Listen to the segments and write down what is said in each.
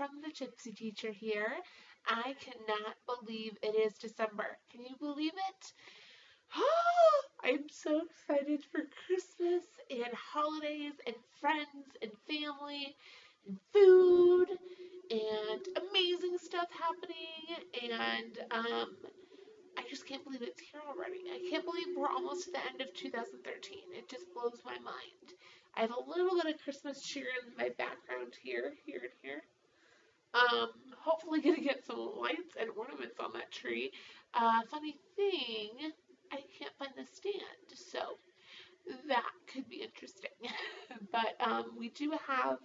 from the Gypsy Teacher here. I cannot believe it is December. Can you believe it? I'm so excited for Christmas and holidays and friends and family and food and amazing stuff happening. And I just can't believe it's here already. I can't believe we're almost to the end of 2013. It just blows my mind. I have a little bit of Christmas cheer in my background here, and here. Hopefully gonna get some lights and ornaments on that tree. Funny thing, I can't find the stand, so that could be interesting. But we do have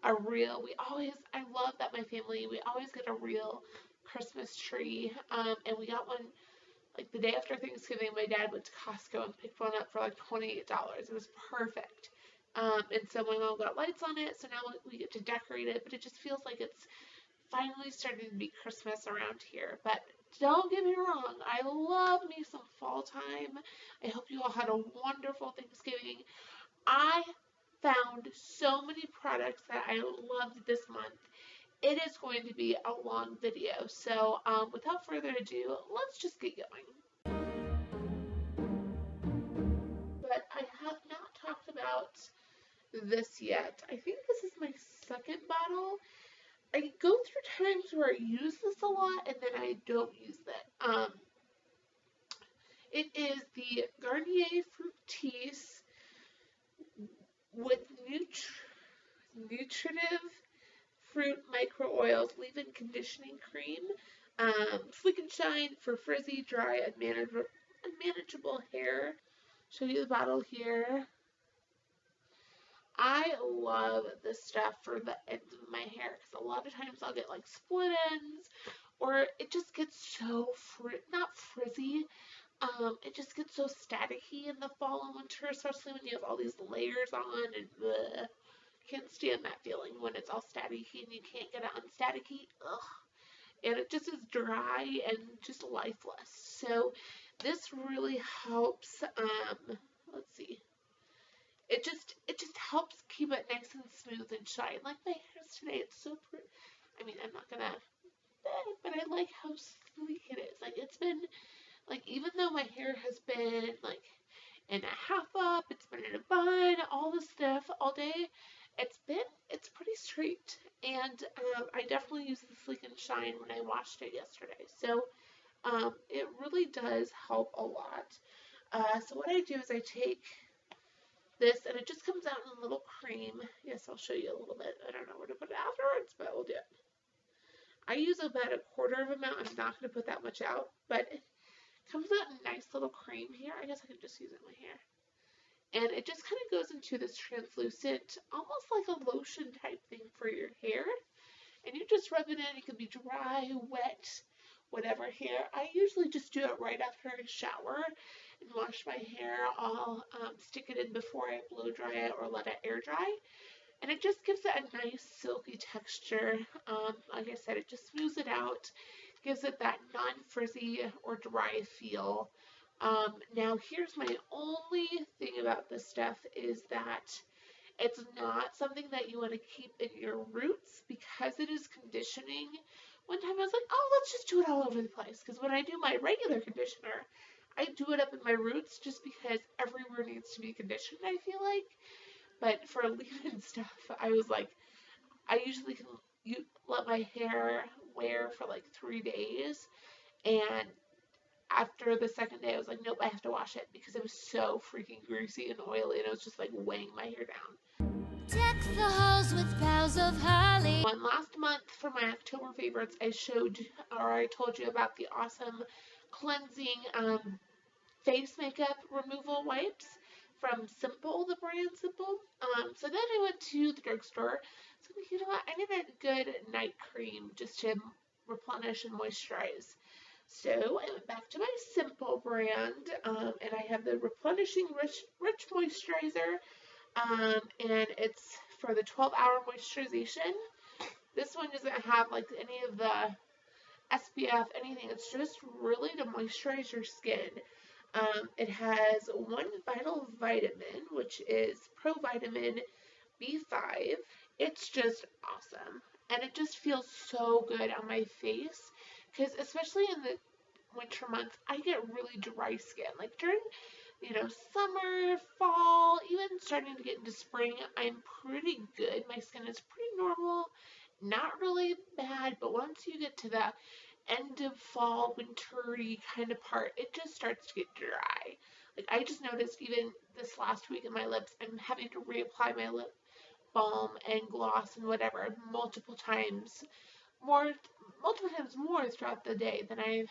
a real, I love that my family, we always get a real Christmas tree. And we got one like the day after Thanksgiving. My dad went to Costco and picked one up for like $28. It was perfect. And so my mom got lights on it, so now we get to decorate it, but it just feels like it's finally starting to be Christmas around here. But don't get me wrong, I love me some fall time. I hope you all had a wonderful Thanksgiving. I found so many products that I loved this month. It is going to be a long video, so without further ado, let's just get going. But I have not talked about this yet. I think this is my second bottle. I go through times where I use this a lot and then I don't use it. It is the Garnier Fructis with nutritive fruit micro oils leave-in conditioning cream. Sleek and shine for frizzy, dry, unmanageable hair. Show you the bottle here. I love this stuff for the ends of my hair because a lot of times I'll get like split ends, or it just gets so not frizzy. It just gets so staticky in the fall and winter, especially when you have all these layers on and bleh. Can't stand that feeling when it's all staticky and you can't get it unstaticky. Ugh. And it just is dry and just lifeless. So this really helps. Let's see. It just helps keep it nice and smooth and shine. Like my hair today, it's so pretty. I mean, I'm not gonna, but I like how sleek it is. Like it's been, like even though my hair has been like in a half up, it's been in a bun, all this stuff all day, it's pretty straight. And I definitely used the Sleek and Shine when I washed it yesterday. So it really does help a lot. So what I do is I take this, and it just comes out in a little cream. Yes, I'll show you a little bit. I don't know where to put it afterwards, but we'll do it. I use about a quarter of an amount. I'm not going to put that much out, but it comes out in a nice little cream here. I guess I can just use it in my hair. And it just kind of goes into this translucent, almost like a lotion type thing for your hair. And you just rub it in. It can be dry, wet, whatever hair. I usually just do it right after I shower and wash my hair. I'll stick it in before I blow dry it or let it air dry. And it just gives it a nice silky texture. Like I said, it just smooths it out, gives it that non-frizzy or dry feel. Now here's my only thing about this stuff is that it's not something that you want to keep in your roots because it is conditioning. One time I was like, oh, let's just do it all over the place. Because when I do my regular conditioner, I do it up in my roots just because everywhere needs to be conditioned, I feel like. But for leave-in stuff, I was like, I usually can let my hair wear for like 3 days. And after the second day, I was like, nope, I have to wash it because it was so freaking greasy and oily, and it was just like weighing my hair down. Deck the halls with boughs of holly. Last month for my October favorites, I told you about the awesome cleansing face makeup removal wipes from Simple, the brand Simple. So then I went to the drugstore. So you know what? I need a good night cream just to replenish and moisturize. So I went back to my Simple brand, and I have the Replenishing Rich Moisturizer, and it's for the 12-hour moisturization. This one doesn't have like any of the SPF, anything. It's just really to moisturize your skin. It has one vital vitamin, which is provitamin B5. It's just awesome. and it just feels so good on my face, because especially in the winter months, I get really dry skin. Like during, summer, fall, even starting to get into spring, I'm pretty good. My skin is pretty normal, not really bad, but once you get to the end of fall, wintery kind of part, it just starts to get dry. Like I just noticed even this last week in my lips, I'm having to reapply my lip balm and gloss and whatever more, multiple times more throughout the day than I've,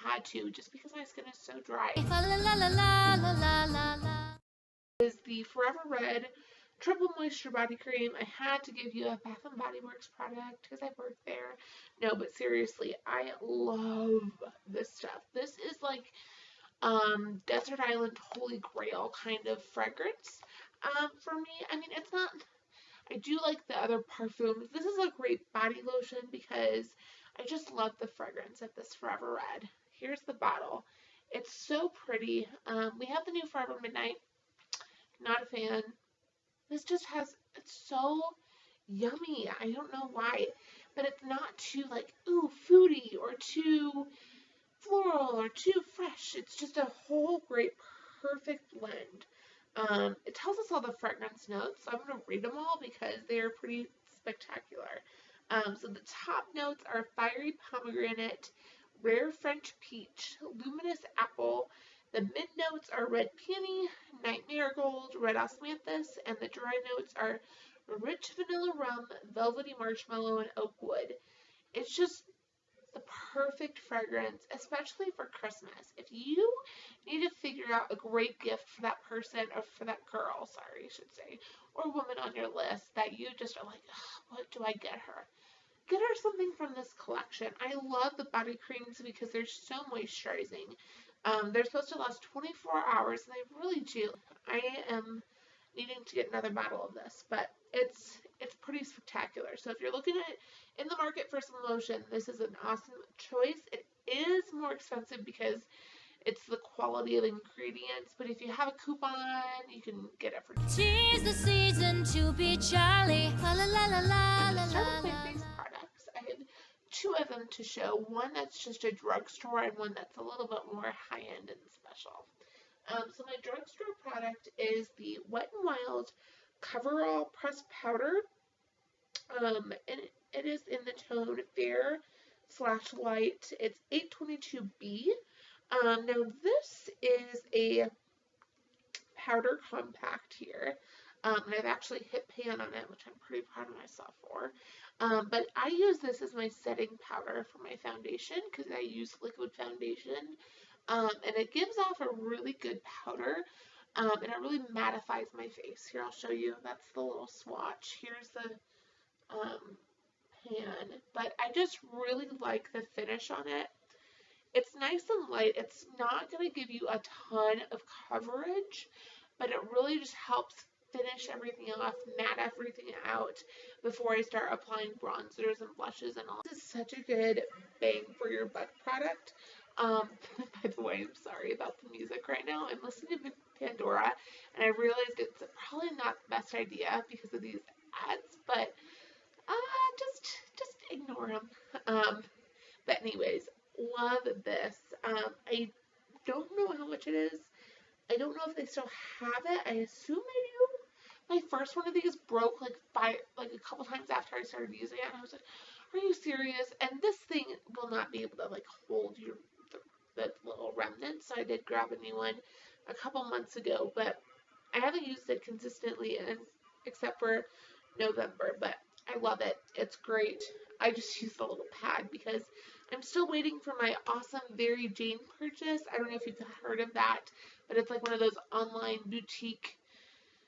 had to, just because my skin is so dry. Is the Forever Red Triple Moisture Body Cream. I had to give you a Bath and Body Works product because I work there. No, but seriously, I love this stuff. This is like desert island holy grail kind of fragrance for me. I mean, it's not, I do like the other perfumes. This is a great body lotion because I just love the fragrance of this Forever Red. Here's the bottle. It's so pretty. We have the new Forever Midnight. Not a fan. This just has, it's so yummy. I don't know why, but it's not too like, ooh, foodie or too floral or too fresh. It's just a whole great, perfect blend. It tells us all the fragrance notes, so I'm going to read them all because they are pretty spectacular. So the top notes are fiery pomegranate, rare French peach, luminous apple. The mid notes are red peony, night marigold, red osmanthus, and the dry notes are rich vanilla rum, velvety marshmallow, and oak wood. It's just the perfect fragrance, especially for Christmas. If you need to figure out a great gift for that person, or for that girl, sorry, I should say, or woman on your list that you just are like, what do I get her? Get her something from this collection. I love the body creams because they're so moisturizing. They're supposed to last 24 hours, and they really do. I am needing to get another bottle of this, but it's pretty spectacular. So if you're looking at in the market for some lotion, this is an awesome choice. It is more expensive because it's the quality of ingredients, but if you have a coupon, you can get it for cheap. 'Tis the season to be jolly. La la la la la la Start la with my la. face products. I have two of them to show. One that's just a drugstore, and one that's a little bit more high-end and special. So my drugstore product is the Wet n Wild Coverall Pressed Powder. And it is in the tone Fair slash Light. It's 822B. Now this is a powder compact here. And I've actually hit pan on it, which I'm pretty proud of myself for. But I use this as my setting powder for my foundation because I use liquid foundation. And it gives off a really good powder. And it really mattifies my face. Here, I'll show you. That's the little swatch. Here's the pan. But I just really like the finish on it. It's nice and light. It's not going to give you a ton of coverage, but it really just helps finish everything off, matte everything out before I start applying bronzers and blushes and all. This is such a good bang for your buck product. By the way, I'm sorry about the music right now. I'm listening to Pandora, and I realized it's probably not the best idea because of these ads, but just ignore them. But anyways, love this. I don't know how much it is. I don't know if they still have it. I assume they do. My first one of these broke like a couple times after I started using it, and I was like, "Are you serious?" And this thing will not be able to like hold the little remnants. So I did grab a new one a couple months ago, but I haven't used it consistently, and except for November. But I love it. It's great. I just use the little pad because I'm still waiting for my awesome Very Jane purchase. I don't know if you've heard of that, but it's like one of those online boutique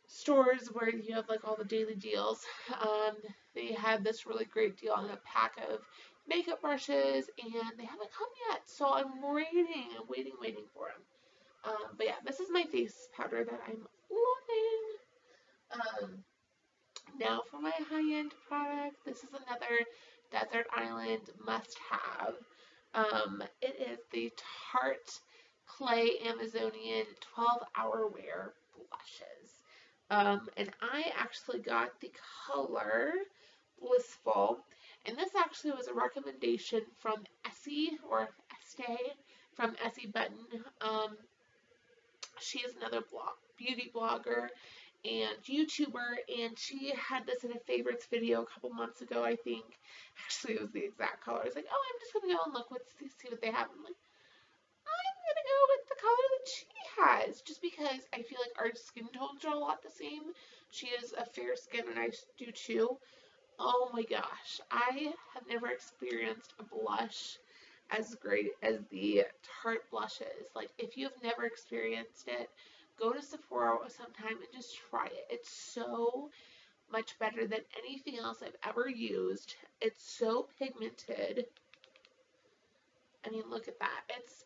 stores where you have like all the daily deals. They had this really great deal on a pack of makeup brushes, and they haven't come yet. So I'm waiting for them. But yeah, this is my face powder that I'm loving. Now for my high-end product, this is another Desert Island must-have. It is the Tarte Clay Amazonian 12-Hour Wear Blushes. And I actually got the color Blissful. And this actually was a recommendation from Essie, or Estee, from Essie Button. She is another beauty blogger and YouTuber, and she had this in a favorites video a couple months ago, I think. Actually, it was the exact color. I was like, oh, I'm just gonna go and look, see what they have. I'm like, I'm gonna go with the color that she has, just because I feel like our skin tones are a lot the same. She has a fair skin, and I do too. Oh my gosh, I have never experienced a blush as great as the Tarte blushes. Like, if you've never experienced it, go to Sephora sometime and just try it. It's so much better than anything else I've ever used. It's so pigmented. I mean, look at that. It's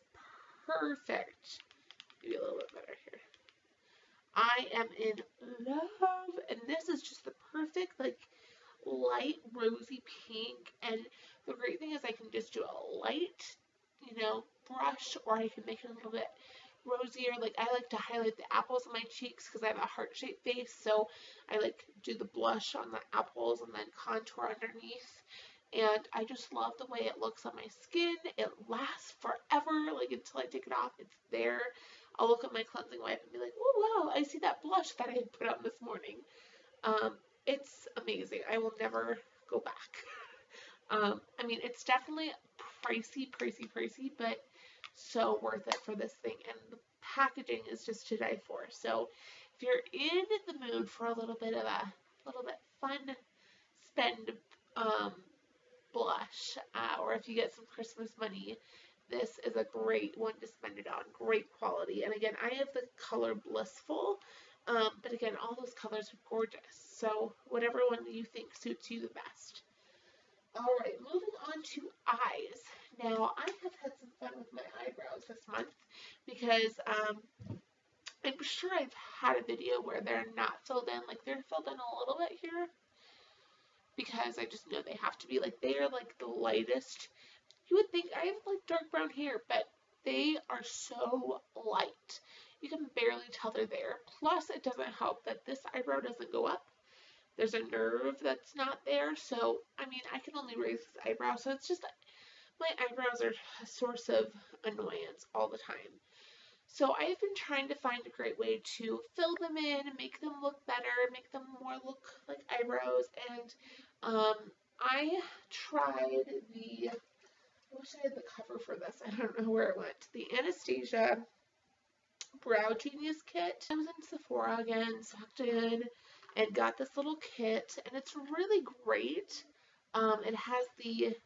perfect. Maybe a little bit better here. I am in love, and this is just the perfect, like, light rosy pink. And the great thing is I can just do a light, brush, or I can make it a little bit rosier. Like, I like to highlight the apples on my cheeks because I have a heart-shaped face, so I like do the blush on the apples and then contour underneath. And I just love the way it looks on my skin. It lasts forever, like, until I take it off. It's there. I'll look at my cleansing wipe and be like, oh wow, I see that blush that I put on this morning. It's amazing. I will never go back. I mean, it's definitely pricey, but so worth it for this thing. And the packaging is just to die for. So if you're in the mood for a little bit fun spend blush, or if you get some Christmas money, this is a great one to spend it on. Great quality. And again, I have the color Blissful. But again, all those colors are gorgeous. So whatever one you think suits you the best. All right, moving on to eyes. Now, I have had some fun with my eyebrows this month because I'm sure I've had a video where they're not filled in. Like, they're filled in a little bit here because I just know they have to be. Like, they're like the lightest. You would think I have like dark brown hair, but they are so light. You can barely tell they're there. Plus, it doesn't help that this eyebrow doesn't go up. There's a nerve that's not there. So, I mean, I can only raise this eyebrow. So, it's just my eyebrows are a source of annoyance all the time. So, I've been trying to find a great way to fill them in, make them look better, make them more look like eyebrows. And I tried I wish I had the cover for this. I don't know where it went. The Anastasia Brow Genius Kit. I was in Sephora again, sucked in, and got this little kit, and it's really great. It has the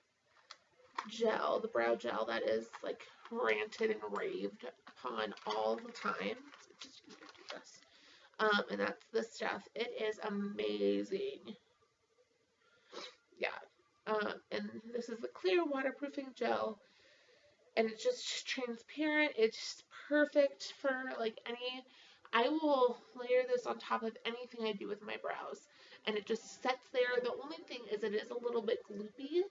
gel, the brow gel that is like ranted and raved upon all the time. So just do this. And that's the stuff. It is amazing. Yeah. And this is the clear waterproofing gel, and it's just transparent. It's perfect for like I will layer this on top of anything I do with my brows, and it just sets there. The only thing is it is a little bit gloopy.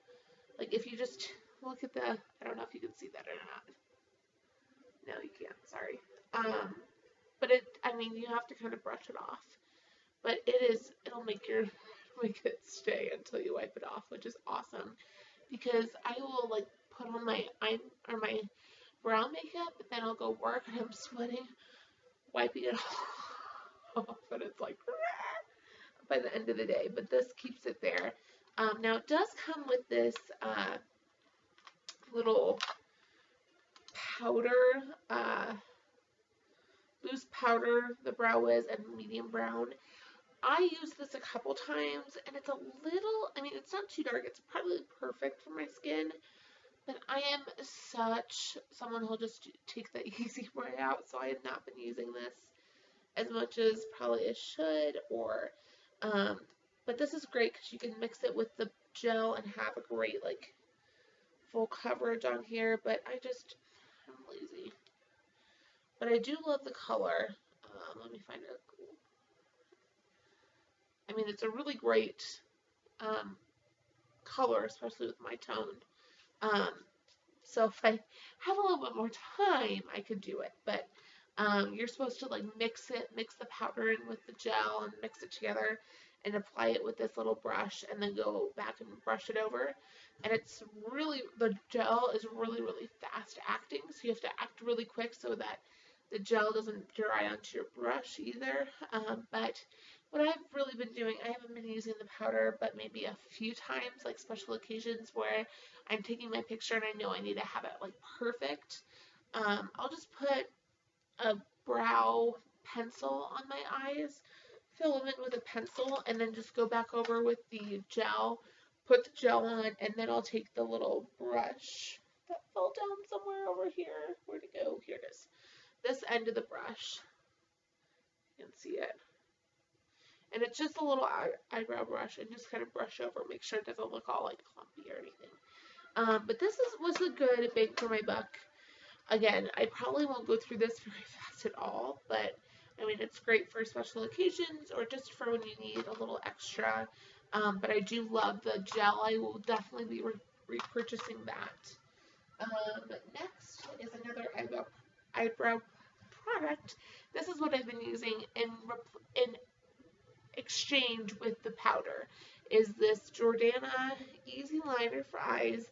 Like, if you just look at I don't know if you can see that or not. No, you can't, sorry. But I mean, you have to kind of brush it off. But it'll make it stay until you wipe it off, which is awesome. Because I will like put on my brow makeup, and then I'll go work and I'm sweating, wiping it off, and it's like by the end of the day. But this keeps it there. Now it does come with this little powder, loose powder, the Brow Wiz and medium brown. I used this a couple times, and it's a little, I mean, it's not too dark. It's probably perfect for my skin. But I am such someone who'll just take the easy way out, so I have not been using this as much as probably I should. But this is great because you can mix it with the gel and have a great, like, full coverage on here. But I'm lazy. But I do love the color. Let me find it. I mean, it's a really great color, especially with my tone. So if I have a little bit more time, I could do it. But you're supposed to like mix the powder in with the gel and mix it together. and apply it with this little brush and then go back and brush it over. And it's really, the gel is really, really fast acting, so you have to act really quick so that the gel doesn't dry onto your brush either. But what I've really been doing, I haven't been using the powder, but maybe a few times, like special occasions where I'm taking my picture and I know I need to have it like perfect. I'll just put a brow pencil on my eyes, fill them in with a pencil, and then just go back over with the gel, put the gel on, and then I'll take the little brush that fell down somewhere over here. Where'd it go? Here it is. This end of the brush. You can see it. And it's just a little eyebrow brush, and just kind of brush over, make sure it doesn't look all like clumpy or anything. But this was a good bang for my buck. Again, I probably won't go through this very fast at all, but I mean, it's great for special occasions or just for when you need a little extra. But I do love the gel. I will definitely be repurchasing that. Next is another eyebrow product. This is what I've been using in exchange with the powder. Is this Jordana Easy Liner for Eyes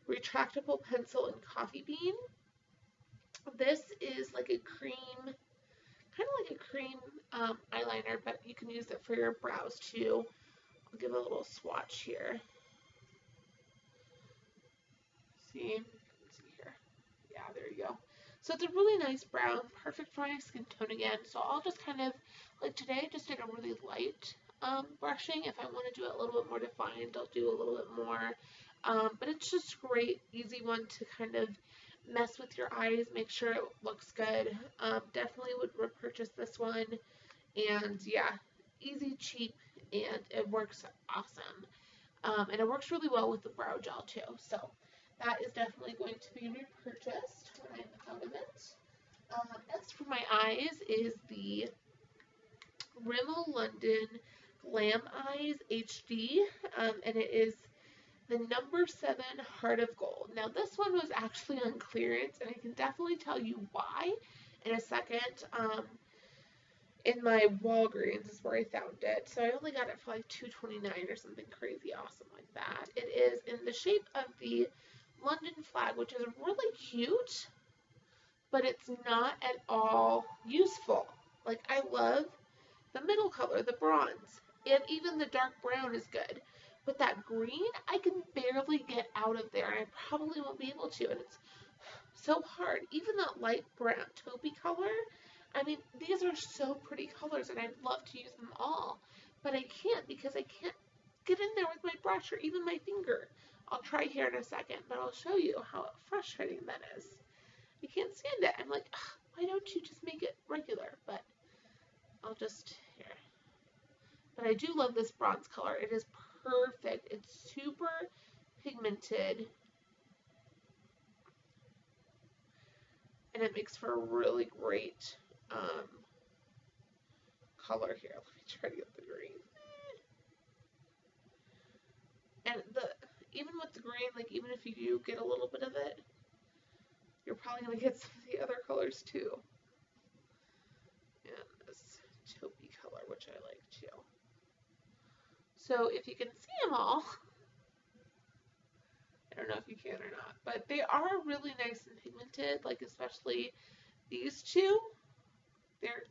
Retractable Pencil in Coffee Bean. This is like a cream, kind of like a cream eyeliner, but you can use it for your brows too. I'll give a little swatch here. See here. Yeah, there you go. So it's a really nice brown, perfect for my skin tone again. So I'll just kind of, like today, just did a really light brushing. If I want to do it a little bit more defined, I'll do a little bit more. But it's just great, easy one to kind of mess with your eyes, make sure it looks good. Definitely would repurchase this one. And yeah, easy, cheap, and it works awesome. And it works really well with the brow gel too. So that is definitely going to be repurchased when I'm out of it. Next for my eyes is the Rimmel London Glam Eyes HD, and it is the number 7 Heart of Gold. Now this one was actually on clearance, and I can definitely tell you why in a second. In my Walgreens is where I found it, so I only got it for like $2.29 or something crazy awesome like that. It is in the shape of the London flag, which is really cute, but it's not at all useful. Like, I love the middle color, the bronze, and even the dark brown is good. But that green, I can barely get out of there, and I probably won't be able to, and it's so hard. Even that light brown taupey color, I mean, these are so pretty colors, and I'd love to use them all, but I can't because I can't get in there with my brush or even my finger. I'll try here in a second, but I'll show you how frustrating that is. I can't stand it. I'm like, why don't you just make it regular? But I'll just, here. But I do love this bronze color. It is perfect. It's super pigmented. And it makes for a really great color here. Let me try to get the green. And even with the green, like even if you do get a little bit of it, you're probably going to get some of the other colors too. And this taupey color, which I like too. So if you can see them all, I don't know if you can or not, but they are really nice and pigmented, like especially these two. They're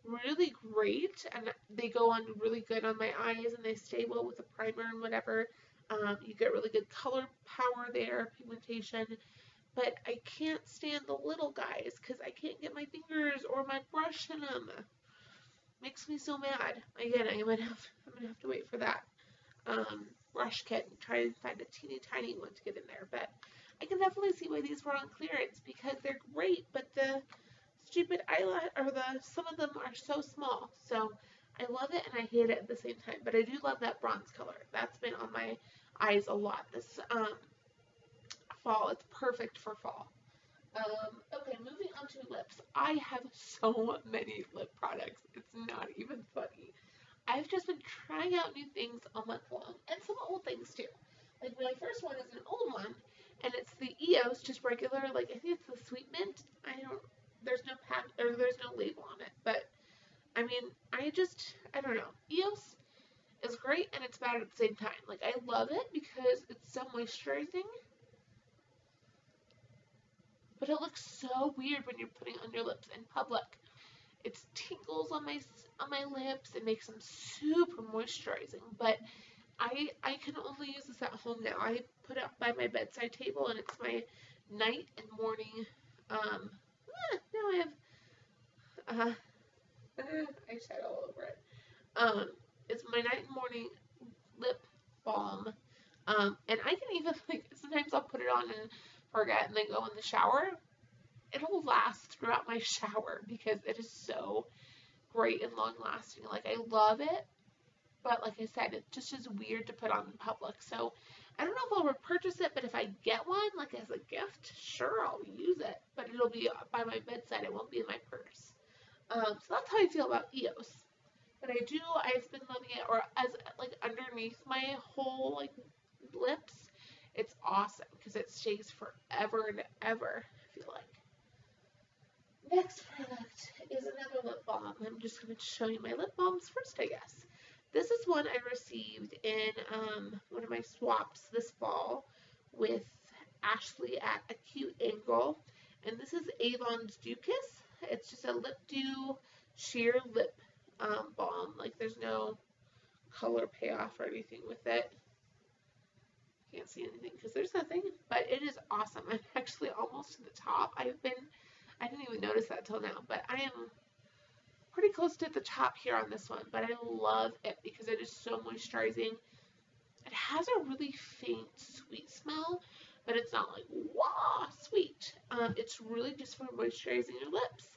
really great, and they go on really good on my eyes, and they stay well with the primer and whatever. You get really good color power there, pigmentation, but I can't stand the little guys because I can't get my fingers or my brush in them. Makes me so mad. Again, I'm gonna have to wait for that brush kit and try to find a teeny tiny one to get in there. But I can definitely see why these were on clearance because they're great, but the stupid eyelash, or some of them are so small. So I love it and I hate it at the same time. But I do love that bronze color. That's been on my eyes a lot this fall. It's perfect for fall. Okay, moving on to lips. I have so many lip products. It's not even funny. I've just been trying out new things all month long, and some old things too. Like my first one is an old one, and it's the EOS, just regular. Like I think it's the Sweet Mint. There's no there's no label on it, but I mean, I don't know. EOS is great and it's bad at the same time. Like, I love it because it's so moisturizing, but it looks so weird when you're putting it on your lips in public. It tingles on my lips. It makes them super moisturizing, but I can only use this at home now. I put it by my bedside table, and it's my night and morning. Now I have eyeshadow all over it. It's my night and morning lip balm. And I can even, like, sometimes I'll put it on and forget and then go in the shower. It'll last throughout my shower because it is so great and long lasting. Like, I love it, but like I said, it just is weird to put on in public. So I don't know if I'll repurchase it, but if I get one, like as a gift, sure, I'll use it. But it'll be by my bedside. It won't be in my purse. So that's how I feel about EOS. But I've been loving it, or as like underneath my whole like lips, it's awesome because it stays forever and ever, I feel like. Next product is another lip balm. I'm just going to show you my lip balms first, I guess. This is one I received in one of my swaps this fall with Ashley at A Cute Angle. And this is Avon's Dew Kiss. It's just a lip dew sheer lip balm. Like, there's no color payoff or anything with it. Can't see anything because there's nothing, but it is awesome. I'm actually almost to the top. I didn't even notice that till now, but I am pretty close to the top here on this one, but I love it because it is so moisturizing. It has a really faint sweet smell, but it's not like, wow, sweet. It's really just for moisturizing your lips.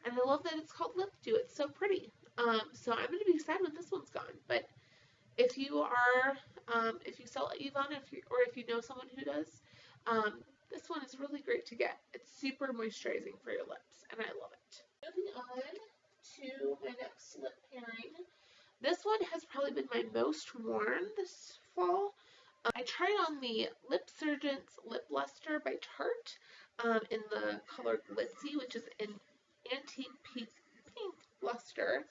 And I love that it's called Lip Dew. It's so pretty. So I'm going to be sad when this one's gone, but if you sell Avon, or if you know someone who does, this one is really great to get. It's super moisturizing for your lips, and I love it. Moving on to my next lip pairing. This one has probably been my most worn this fall. I tried on the Lip Surgeon's Lip Luster by Tarte in the color Glitzy, which is an antique pink luster.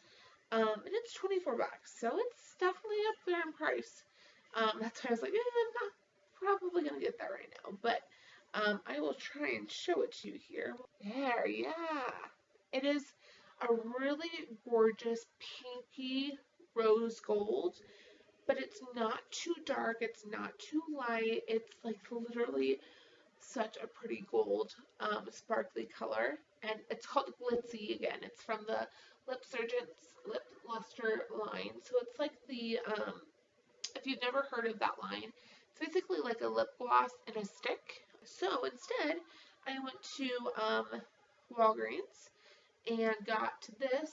And it's $24, so it's definitely up there in price. That's why I was like, I'm not probably going to get that right now, but I will try and show it to you here. There, yeah. It is a really gorgeous pinky rose gold, but it's not too dark, it's not too light. It's like literally such a pretty gold, sparkly color, and it's called Glitzy again. It's from the Lip Surgeon's Lip Luster line, so it's like the, if you've never heard of that line, it's basically like a lip gloss in a stick. So instead, I went to Walgreens and got this.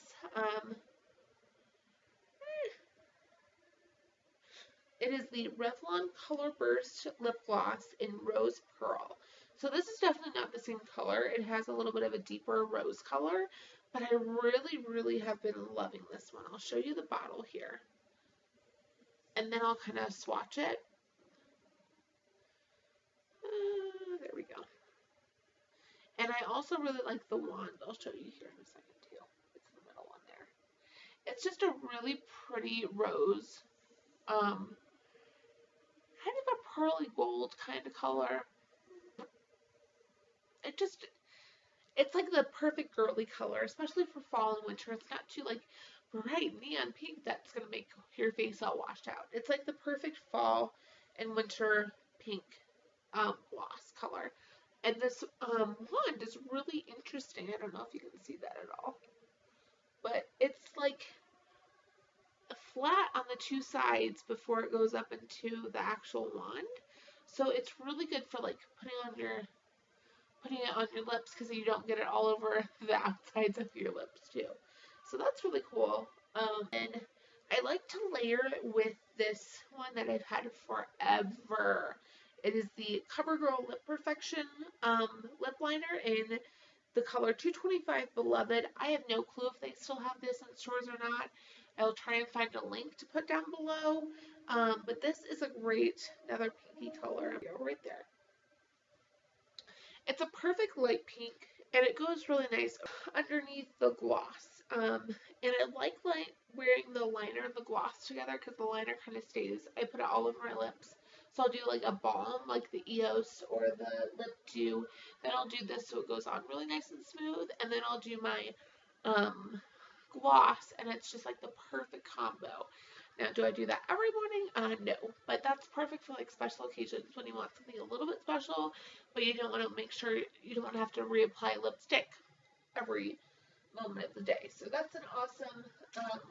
It is the Revlon Color Burst Lip Gloss in Rose Pearl. So this is definitely not the same color. It has a little bit of a deeper rose color, but I really, really have been loving this one. I'll show you the bottle here, and then I'll kind of swatch it. There we go. And I also really like the wand. I'll show you here in a second too. It's in the middle one there. It's just a really pretty rose. Kind of a pearly gold kind of color. It's like the perfect girly color, especially for fall and winter. It's not too like bright neon pink that's going to make your face all washed out. It's like the perfect fall and winter pink gloss color. And this wand is really interesting. I don't know if you can see that at all. But it's like flat on the two sides before it goes up into the actual wand. So it's really good for like putting it on your lips because you don't get it all over the outsides of your lips too. So that's really cool. And I like to layer it with this one that I've had forever. It is the CoverGirl Lip Perfection lip liner in the color 225 Beloved. I have no clue if they still have this in stores or not. I'll try and find a link to put down below. But this is a great, another pinky color. Right there. It's a perfect light pink, and it goes really nice underneath the gloss. And I like wearing the liner and the gloss together because the liner kind of stays. I put it all over my lips. So I'll do like a balm, like the EOS or the Lip Dew. Then I'll do this so it goes on really nice and smooth. And then I'll do my gloss, and it's just like the perfect combo. Now, do I do that every morning? No, but that's perfect for like special occasions when you want something a little bit special, but you don't want to make sure you don't have to reapply lipstick every moment of the day. So that's an awesome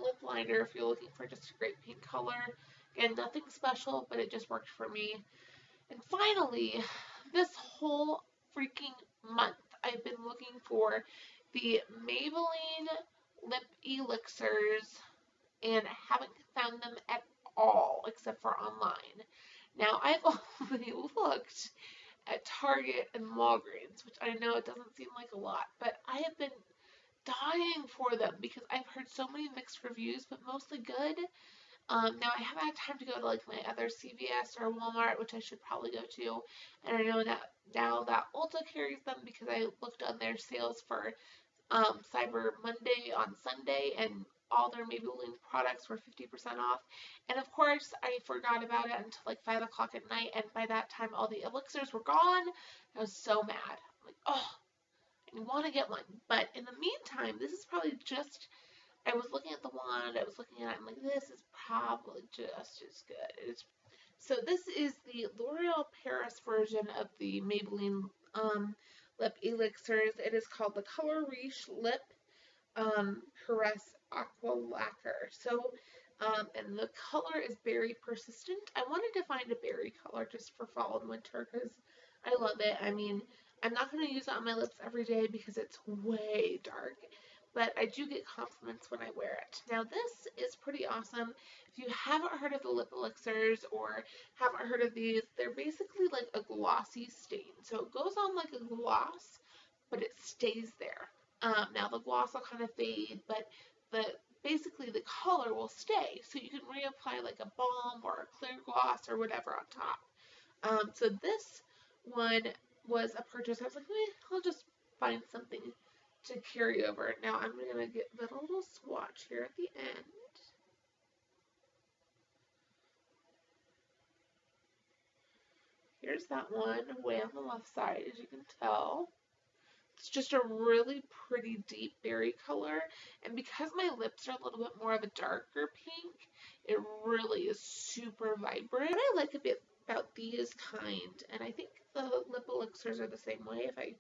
lip liner if you're looking for just a great pink color. Again, nothing special, but it just worked for me. And finally, this whole freaking month, I've been looking for the Maybelline lip elixirs and haven't found them at all except for online. Now, I've only looked at Target and Walgreens, which I know it doesn't seem like a lot, but I have been dying for them because I've heard so many mixed reviews, but mostly good. Now I haven't had time to go to like my other CVS or Walmart, which I should probably go to, and I know that now that Ulta carries them because I looked on their sales for Cyber Monday on Sunday, and all their Maybelline products were 50% off. And of course, I forgot about it until like 5 o'clock at night, and by that time, all the elixirs were gone. I was so mad. I'm like, oh, I want to get one. But in the meantime, this is probably just, I was looking at the wand, I was looking at it, I'm like, this is probably just as good. So this is the L'Oreal Paris version of the Maybelline lip elixirs. It is called the Color Riche Lip Caress Aqua Lacquer. So, and the color is berry persistent. I wanted to find a berry color just for fall and winter because I love it. I mean, I'm not going to use it on my lips every day because it's way dark, but I do get compliments when I wear it. Now, this is pretty awesome. If you haven't heard of the lip elixirs or haven't heard of these, they're basically like a glossy stain. So it goes on like a gloss, but it stays there. Now the gloss will kind of fade, but the basically the color will stay. So you can reapply like a balm or a clear gloss or whatever on top. So this one was a purchase. I was like, I'll just find something to carry over. Now I'm going to get the little swatch here at the end. Here's that one way on the left side, as you can tell. It's just a really pretty deep berry color, and because my lips are a little bit more of a darker pink, it really is super vibrant. What I like a bit about these kind, and I think the lip elixirs are the same way if I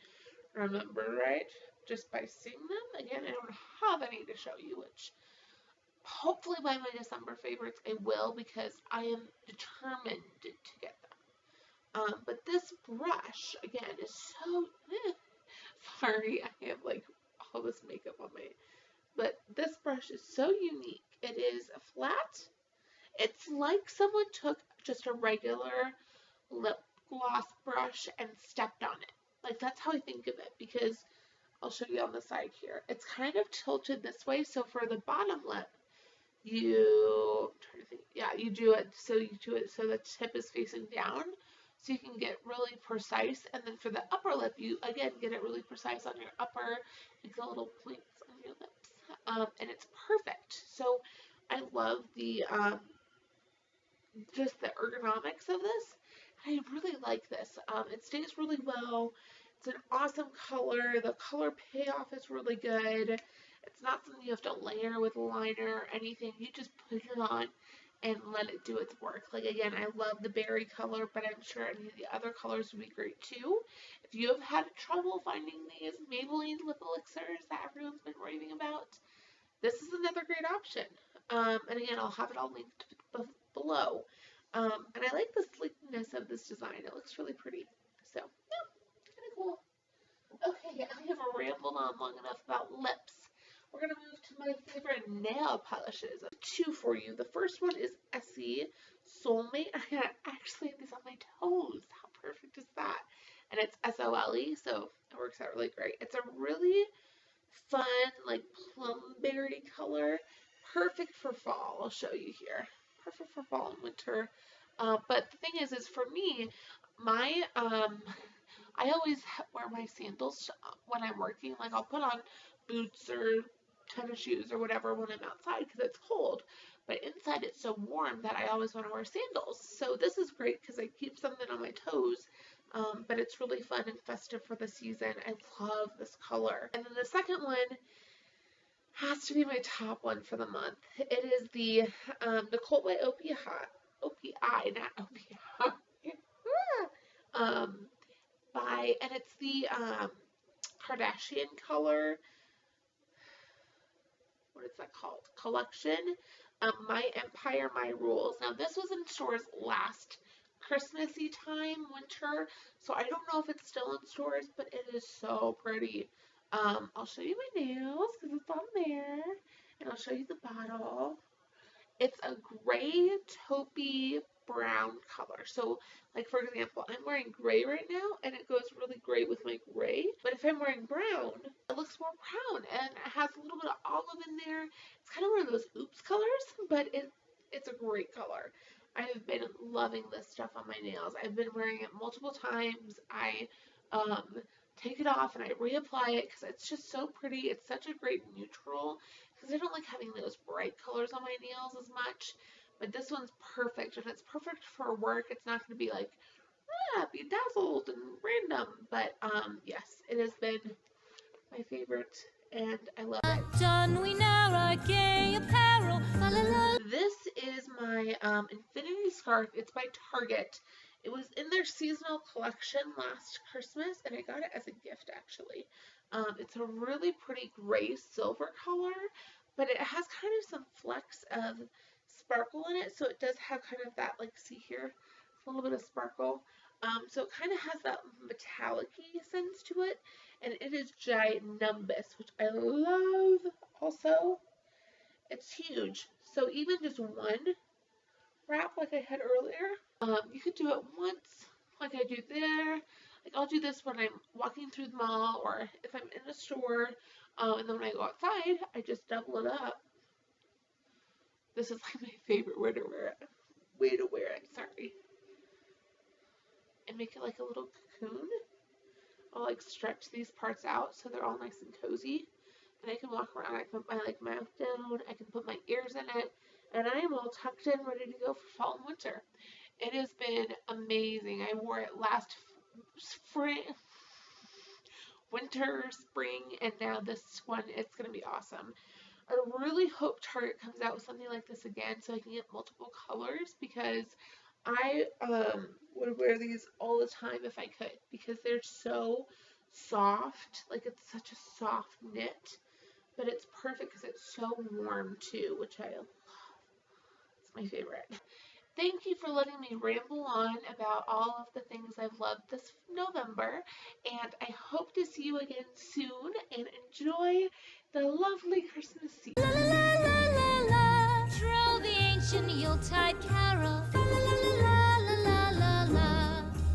remember right, just by seeing them. Again, I don't have any to show you, which hopefully by my December favorites I will because I am determined to get them. But this brush, again, is so... Sorry, I have like all this makeup on my... But this brush is so unique. It is flat. It's like someone took just a regular lip gloss brush and stepped on it. Like, that's how I think of it, because I'll show you on the side here. It's kind of tilted this way, so for the bottom lip, I'm trying to think, yeah, you do it so the tip is facing down, so you can get really precise. And then for the upper lip, you again get it really precise on your upper, like the little points on your lips, and it's perfect. So I love the just the ergonomics of this. I really like this. It stays really well. It's an awesome color. The color payoff is really good. It's not something you have to layer with a liner or anything. You just put it on and let it do its work. Like, again, I love the berry color, but I'm sure any of the other colors would be great too. If you have had trouble finding these Maybelline lip elixirs that everyone's been raving about, this is another great option. And again, I'll have it all linked below. And I like the sleekness of this design. It looks really pretty. So, yeah, kind of cool. Okay, I have rambled on long enough about lips. We're going to move to my favorite nail polishes. I have two for you. The first one is Essie Soulmate. I actually have these on my toes. How perfect is that? And it's S-O-L-E, so it works out really great. It's a really fun, like, plum berry color. Perfect for fall. I'll show you here. Perfect for fall and winter. But the thing is for me, my, I always wear my sandals when I'm working. Like, I'll put on boots or tennis shoes or whatever when I'm outside because it's cold. but inside it's so warm that I always want to wear sandals. So this is great because I keep something on my toes, but it's really fun and festive for the season. I love this color. And then the second one has to be my top one for the month. It is the Nicole by OPI, not OPI. And it's the Kardashian color. What is that called? Collection. My Empire, My Rules. Now this was in stores last Christmassy time, winter, so I don't know if it's still in stores, but it is so pretty. I'll show you my nails because it's on there, and I'll show you the bottle. It's a gray taupey brown color. So, like for example, I'm wearing gray right now, and it goes really great with my gray. But if I'm wearing brown, it looks more brown, and it has a little bit of olive in there. It's kind of one of those oops colors, but it's a great color. I have been loving this stuff on my nails. I've been wearing it multiple times. I um, take it off and I reapply it because it's just so pretty. It's such a great neutral because I don't like having those bright colors on my nails as much. But this one's perfect, and it's perfect for work. It's not going to be like, bedazzled and random. But yes, it has been my favorite, and I love it. Done, we now our gay apparel. La la la. This is my infinity scarf. It's by Target. It was in their seasonal collection last Christmas, and I got it as a gift actually. It's a really pretty gray silver color, but it has kind of some flecks of sparkle in it, so it does have kind of that, like, see here, a little bit of sparkle. So it kind of has that metallic-y sense to it, and it is ginormous, which I love also. It's huge. So even just one wrap like I had earlier, you could do it once like I do there. Like I'll do this when I'm walking through the mall or if I'm in a store, and then when I go outside, I just double it up. This is like my favorite way to wear it. Sorry. And make it like a little cocoon. I'll like stretch these parts out so they're all nice and cozy. And I can walk around. I can put my like mouth down. I can put my ears in it, and I am all tucked in, ready to go for fall and winter. It has been amazing. I wore it last spring, winter, spring, and now this one. It's gonna be awesome. I really hope Target comes out with something like this again so I can get multiple colors because I would wear these all the time if I could because they're so soft. Like it's such a soft knit, but it's perfect because it's so warm too, which I love. It's my favorite. Thank you for letting me ramble on about all of the things I've loved this November, and I hope to see you again soon and enjoy the lovely Christmas season.